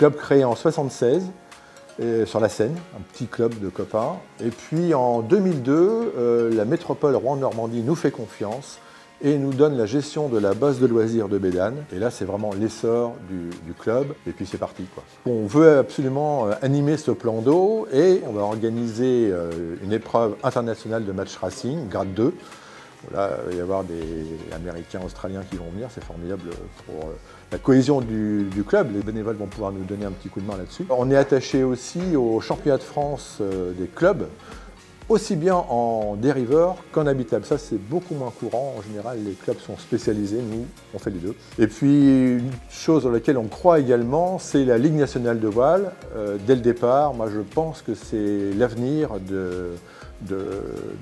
Club créé en 1976 sur la Seine, un petit club de copains. Et puis en 2002, la métropole Rouen-Normandie nous fait confiance et nous donne la gestion de la base de loisirs de Bédane. Et là, c'est vraiment l'essor du club, et puis c'est parti, quoi. On veut absolument animer ce plan d'eau et on va organiser une épreuve internationale de match racing, grade 2. Là, il va y avoir des Américains, Australiens qui vont venir, c'est formidable pour la cohésion du club. Les bénévoles vont pouvoir nous donner un petit coup de main là-dessus. On est attaché aussi au championnat de France des clubs, aussi bien en dériveur qu'en habitable. Ça, c'est beaucoup moins courant. En général, les clubs sont spécialisés. Nous, on fait les deux. Et puis, une chose dans laquelle on croit également, c'est la Ligue nationale de voile. Dès le départ, moi, je pense que c'est l'avenir de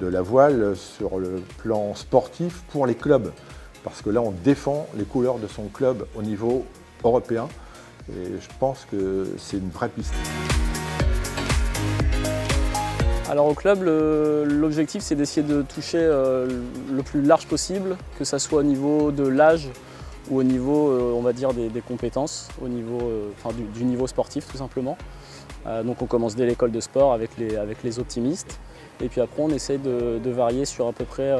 la voile sur le plan sportif pour les clubs. Parce que là, on défend les couleurs de son club au niveau européen. Et je pense que c'est une vraie piste. Alors au club, l'objectif c'est d'essayer de toucher le plus large possible, que ce soit au niveau de l'âge ou au niveau on va dire des compétences, au niveau, du niveau sportif tout simplement. Donc on commence dès l'école de sport avec les optimistes et puis après on essaye de varier sur à peu près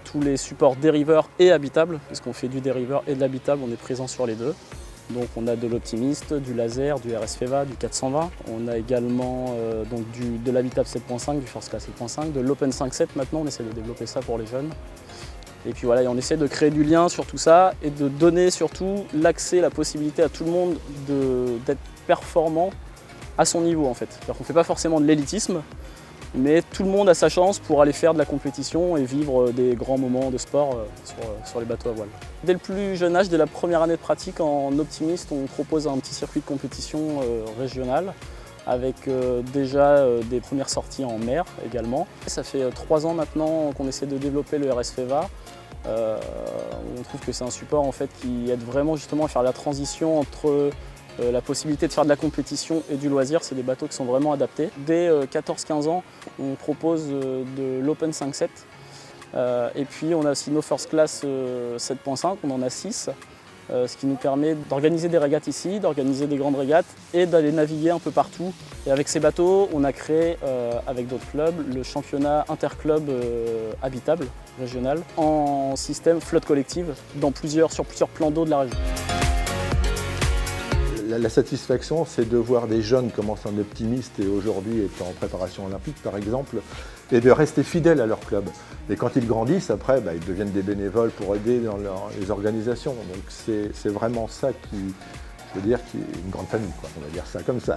tous les supports dériveurs et habitables, parce qu'on fait du dériveur et de l'habitable, on est présent sur les deux. Donc on a de l'optimiste, du laser, du RS-FEVA, du 420. On a également de l'habitable 7.5, du first class 7.5, de l'open 5.7 maintenant, on essaie de développer ça pour les jeunes. Et puis voilà, on essaie de créer du lien sur tout ça et de donner surtout l'accès, la possibilité à tout le monde d'être performant à son niveau en fait. C'est-à-dire qu'on ne fait pas forcément de l'élitisme, mais tout le monde a sa chance pour aller faire de la compétition et vivre des grands moments de sport sur les bateaux à voile. Dès le plus jeune âge, dès la première année de pratique en optimiste, on propose un petit circuit de compétition régional avec déjà des premières sorties en mer également. Ça fait 3 ans maintenant qu'on essaie de développer le RS-FEVA. On trouve que c'est un support en fait, qui aide vraiment justement à faire la transition entre la possibilité de faire de la compétition et du loisir. C'est des bateaux qui sont vraiment adaptés. Dès 14-15 ans, on propose de l'Open 5.7 et puis on a aussi nos First Class 7.5, on en a 6, ce qui nous permet d'organiser des régates ici, d'organiser des grandes régates et d'aller naviguer un peu partout. Et avec ces bateaux, on a créé avec d'autres clubs le championnat interclub habitable régional en système flotte collective sur plusieurs plans d'eau de la région. La satisfaction, c'est de voir des jeunes commencer en optimiste et aujourd'hui être en préparation olympique, par exemple, et de rester fidèles à leur club. Et quand ils grandissent, après, ils deviennent des bénévoles pour aider dans les organisations. Donc c'est vraiment ça qui est une grande famille, quoi. On va dire ça comme ça.